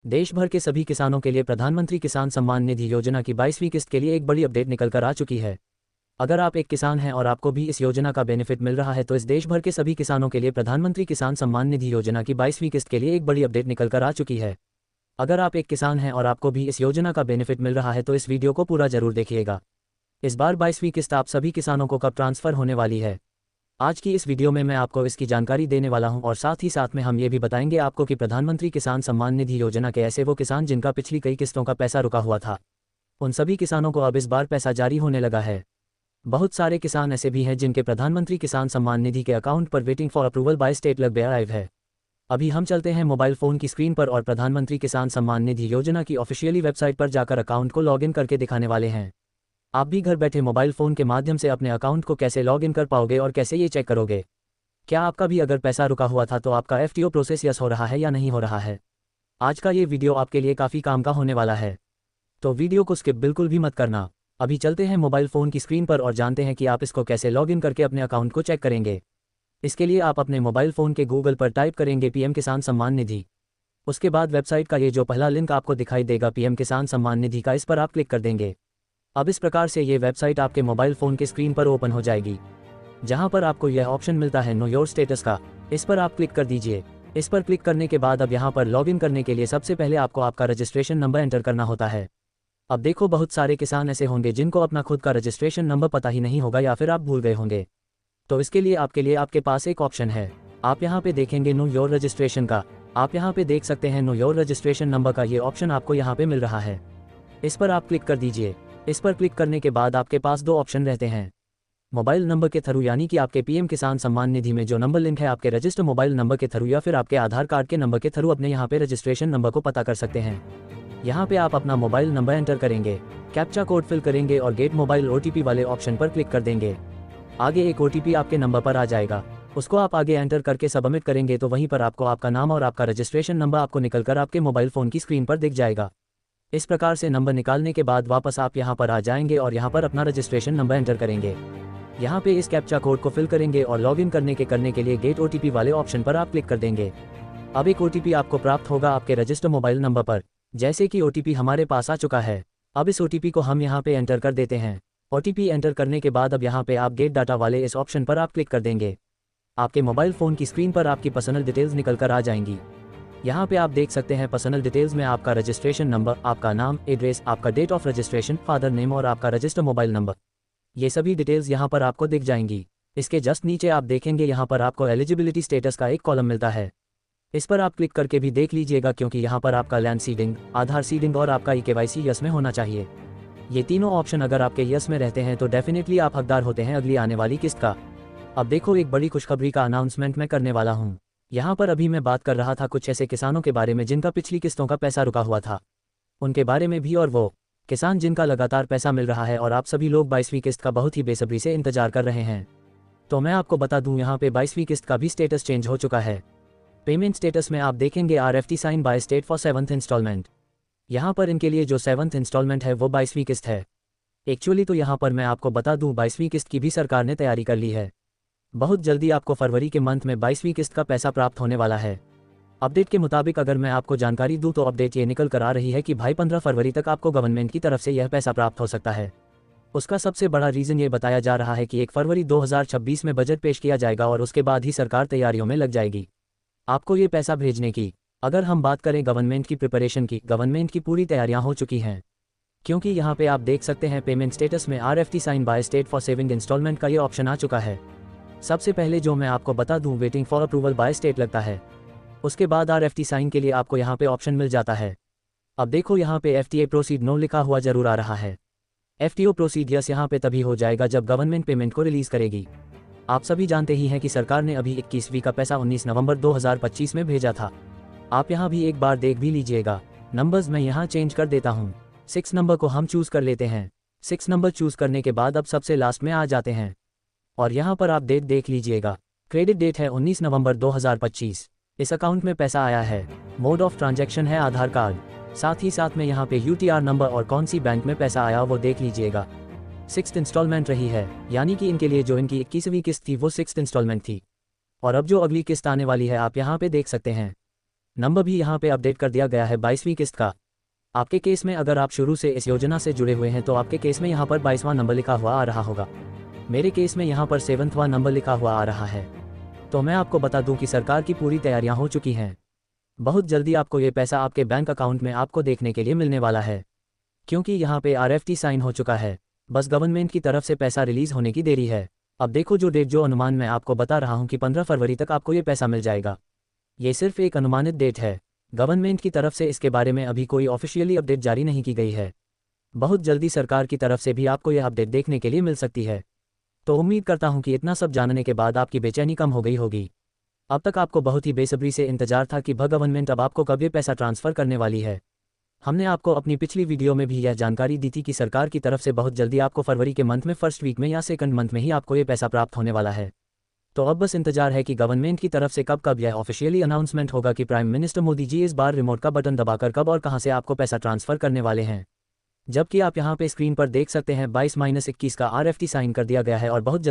देश भर के सभी किसानों के लिए प्रधानमंत्री किसान सम्मान निधि योजना की 22वीं किस्त के लिए एक बड़ी अपडेट निकल कर आ चुकी है। अगर आप एक किसान हैं और आपको भी इस योजना का बेनिफिट मिल रहा है तो इस देश भर के सभी किसानों के लिए प्रधानमंत्री किसान सम्मान निधि योजना की 22वीं किस्त के लिए एक बड़ी अपडेट निकल कर आ चुकी है। अगर आप एक किसान हैं और आपको भी इस योजना का बेनिफिट मिल रहा है तो इस वीडियो को पूरा जरूर देखिएगा। इस बार 22वीं किस्त आप सभी किसानों को कब ट्रांसफर होने वाली है, आज की इस वीडियो में मैं आपको इसकी जानकारी देने वाला हूं और साथ ही साथ में हम ये भी बताएंगे आपको कि प्रधानमंत्री किसान सम्मान निधि योजना के ऐसे वो किसान जिनका पिछली कई किस्तों का पैसा रुका हुआ था, उन सभी किसानों को अब इस बार पैसा जारी होने लगा है। बहुत सारे किसान ऐसे भी हैं जिनके प्रधानमंत्री किसान सम्मान निधि के अकाउंट पर waiting for approval by state लग अराइव है। अभी हम चलते हैं मोबाइल फ़ोन की स्क्रीन पर और प्रधानमंत्री किसान सम्मान निधि योजना की ऑफिशियली वेबसाइट पर जाकर अकाउंट को लॉगिन करके दिखाने वाले हैं। आप भी घर बैठे मोबाइल फ़ोन के माध्यम से अपने अकाउंट को कैसे लॉगिन कर पाओगे और कैसे ये चेक करोगे क्या आपका भी अगर पैसा रुका हुआ था तो आपका एफटीओ प्रोसेस यस हो रहा है या नहीं हो रहा है। आज का ये वीडियो आपके लिए काफ़ी काम का होने वाला है, तो वीडियो को स्किप बिल्कुल भी मत करना। अभी चलते हैं मोबाइल फ़ोन की स्क्रीन पर और जानते हैं कि आप इसको कैसे लॉगिन करके अपने अकाउंट को चेक करेंगे। इसके लिए आप अपने मोबाइल फ़ोन के गूगल पर टाइप करेंगे पीएम किसान सम्मान निधि। उसके बाद वेबसाइट का ये जो पहला लिंक आपको दिखाई देगा पीएम किसान सम्मान निधि का, इस पर आप क्लिक कर देंगे। अब इस प्रकार से ये वेबसाइट आपके मोबाइल फ़ोन के स्क्रीन पर ओपन हो जाएगी, जहां पर आपको यह ऑप्शन मिलता है नो योर स्टेटस का। इस पर आप क्लिक कर दीजिए। इस पर क्लिक करने के बाद अब यहां पर लॉगिन करने के लिए सबसे पहले आपको आपका रजिस्ट्रेशन नंबर एंटर करना होता है। अब देखो बहुत सारे किसान ऐसे होंगे जिनको अपना खुद का रजिस्ट्रेशन नंबर पता ही नहीं होगा या फिर आप भूल गए होंगे, तो इसके लिए आपके पास एक ऑप्शन है। आप यहाँ पे देखेंगे नो योर रजिस्ट्रेशन का। आप यहाँ पे देख सकते हैं नो योर रजिस्ट्रेशन नंबर का ये ऑप्शन आपको यहाँ पे मिल रहा है। इस पर आप क्लिक कर दीजिए। इस पर क्लिक करने के बाद आपके पास दो ऑप्शन रहते हैं, मोबाइल नंबर के थ्रू यानी कि आपके पीएम किसान सम्मान निधि में जो नंबर लिंक है आपके रजिस्टर मोबाइल नंबर के थ्रू या फिर आपके आधार कार्ड के नंबर के थ्रू अपने यहाँ पे रजिस्ट्रेशन नंबर को पता कर सकते हैं। यहाँ पे आप अपना मोबाइल नंबर एंटर करेंगे, कैप्चा कोड फिल करेंगे और गेट मोबाइल ओटीपी वाले ऑप्शन पर क्लिक कर देंगे। आगे एक ओटीपी आपके नंबर पर आ जाएगा, उसको आप आगे एंटर करके सबमिट करेंगे तो वहीं पर आपको आपका नाम और आपका रजिस्ट्रेशन नंबर आपको निकलकर आपके मोबाइल फ़ोन की स्क्रीन पर दिख जाएगा। इस प्रकार से नंबर निकालने के बाद वापस आप यहाँ पर आ जाएंगे और यहाँ पर अपना रजिस्ट्रेशन नंबर एंटर करेंगे। यहाँ पे इस कैप्चा कोड को फिल करेंगे और लॉगिन करने के लिए गेट ओटीपी वाले ऑप्शन पर आप क्लिक कर देंगे। अब एक ओटीपी आपको प्राप्त होगा आपके रजिस्टर मोबाइल नंबर पर। जैसे कि ओटीपी हमारे पास आ चुका है, अब इस ओटीपी को हम यहाँ पे एंटर कर देते हैं। ओटीपी एंटर करने के बाद अब यहाँ पे आप गेट डाटा वाले इस ऑप्शन पर आप क्लिक कर देंगे। आपके मोबाइल फ़ोन की स्क्रीन पर आपकी पर्सनल डिटेल्स निकल कर आ जाएंगी। यहाँ पे आप देख सकते हैं पर्सनल डिटेल्स में आपका रजिस्ट्रेशन नंबर, आपका नाम, एड्रेस, आपका date of registration, father name और आपका रजिस्टर मोबाइल नंबर, ये सभी डिटेल्स यहाँ पर आपको दिख जाएंगी। इसके जस्ट नीचे आप देखेंगे यहाँ पर आपको एलिजिबिलिटी स्टेटस का एक कॉलम मिलता है। इस पर आप क्लिक करके भी देख लीजिएगा क्योंकि यहाँ पर आपका लैंड सीडिंग, आधार सीडिंग और आपका ईकेवाईसी यस में होना चाहिए। ये तीनों ऑप्शन अगर आपके यस में रहते हैं तो डेफिनेटली आप हकदार होते हैं अगली आने वाली किस्त का। अब देखो एक बड़ी खुशखबरी का अनाउंसमेंट मैं करने वाला हूँ। यहाँ पर अभी मैं बात कर रहा था कुछ ऐसे किसानों के बारे में जिनका पिछली किस्तों का पैसा रुका हुआ था, उनके बारे में भी, और वो किसान जिनका लगातार पैसा मिल रहा है और आप सभी लोग 22वीं किस्त का बहुत ही बेसब्री से इंतजार कर रहे हैं। तो मैं आपको बता दूं यहाँ पे 22वीं किस्त का भी स्टेटस चेंज हो चुका है। पेमेंट स्टेटस में आप देखेंगे RFT sign by state for 7th installment. यहाँ पर इनके लिए जो 7th इंस्टॉलमेंट है वो 22वीं किस्त है। एक्चुअली तो यहाँ पर मैं आपको बता दूं 22वीं किस्त की भी सरकार ने तैयारी कर ली है। बहुत जल्दी आपको फरवरी के मंथ में 22वीं किस्त का पैसा प्राप्त होने वाला है। अपडेट के मुताबिक अगर मैं आपको जानकारी दूं तो अपडेट ये निकल कर आ रही है कि भाई 15 फरवरी तक आपको गवर्नमेंट की तरफ से यह पैसा प्राप्त हो सकता है। उसका सबसे बड़ा रीज़न ये बताया जा रहा है कि 1 फरवरी 2026 में बजट पेश किया जाएगा और उसके बाद ही सरकार तैयारियों में लग जाएगी आपको ये पैसा भेजने की। अगर हम बात करें गवर्नमेंट की प्रिपरेशन की, गवर्नमेंट की पूरी तैयारियां हो चुकी हैं, क्योंकि यहाँ पे आप देख सकते हैं पेमेंट स्टेटस में RFT sign by state for 7th installment का ये ऑप्शन आ चुका है। सबसे पहले जो मैं आपको बता दूं waiting for approval by state लगता है, उसके बाद RFT साइन के लिए आपको यहाँ पे ऑप्शन मिल जाता है। अब देखो यहाँ पे FTA प्रोसीड नो लिखा हुआ जरूर आ रहा है। FTO प्रोसीड यस यहाँ पे तभी हो जाएगा जब गवर्नमेंट पेमेंट को रिलीज करेगी। आप सभी जानते ही हैं कि सरकार ने अभी 21वीं का पैसा 19 नवंबर 2025 में भेजा था। आप यहाँ भी एक बार देख भी लीजिएगा। नंबर्स मैं यहाँ चेंज कर देता हूँ। 6 नंबर को हम चूज़ कर लेते हैं। 6 नंबर चूज़ करने के बाद अब सबसे लास्ट में आ जाते हैं और यहाँ पर आप डेट देख लीजिएगा। क्रेडिट डेट है 19 नवंबर 2025। इस अकाउंट में पैसा आया है। मोड ऑफ ट्रांजैक्शन है आधार कार्ड। साथ ही साथ में यहाँ पे UTR नंबर और कौन सी बैंक में पैसा आया वो देख लीजिएगा। 6th इंस्टॉलमेंट रही है, यानी कि इनके लिए जो इनकी 21वीं किस्त थी वो 6th इंस्टॉलमेंट थी। और अब जो अगली किस्त आने वाली है आप यहाँ पे देख सकते हैं। नंबर भी यहाँ पे अपडेट कर दिया गया है 22वीं किस्त का। आपके केस में अगर आप शुरू से इस योजना से जुड़े हुए हैं तो आपके केस में यहाँ पर 22वां नंबर लिखा हुआ आ रहा होगा। मेरे केस में यहाँ पर 7वां नंबर लिखा हुआ आ रहा है। तो मैं आपको बता दूं कि सरकार की पूरी तैयारियां हो चुकी हैं। बहुत जल्दी आपको ये पैसा आपके बैंक अकाउंट में आपको देखने के लिए मिलने वाला है, क्योंकि यहाँ पे RFT साइन हो चुका है। बस गवर्नमेंट की तरफ से पैसा रिलीज होने की देरी है। अब देखो जो डेट जो अनुमान मैं आपको बता रहा हूँ कि 15 फरवरी तक आपको ये पैसा मिल जाएगा। ये सिर्फ एक अनुमानित डेट है। गवर्नमेंट की तरफ से इसके बारे में अभी कोई ऑफिशियली अपडेट जारी नहीं की गई है। बहुत जल्दी सरकार की तरफ से भी आपको यह अपडेट देखने के लिए मिल सकती है। तो उम्मीद करता हूँ कि इतना सब जानने के बाद आपकी बेचैनी कम हो गई होगी। अब तक आपको बहुत ही बेसब्री से इंतजार था कि गवर्नमेंट अब आपको कब ये पैसा ट्रांसफ़र करने वाली है। हमने आपको अपनी पिछली वीडियो में भी यह जानकारी दी थी कि सरकार की तरफ से बहुत जल्दी आपको फरवरी के मंथ में फर्स्ट वीक में या सेकंड मंथ में ही आपको ये पैसा प्राप्त होने वाला है। तो अब बस इंतजार है कि गवर्नमेंट की तरफ से कब यह ऑफिशियली अनाउंसमेंट होगा कि प्राइम मिनिस्टर मोदी जी इस बार रिमोट का बटन दबाकर कब और कहां से आपको पैसा ट्रांसफ़र करने वाले हैं। जबकि आप यहां पे स्क्रीन पर देख सकते हैं 22-21 का RFT साइन कर दिया गया है और बहुत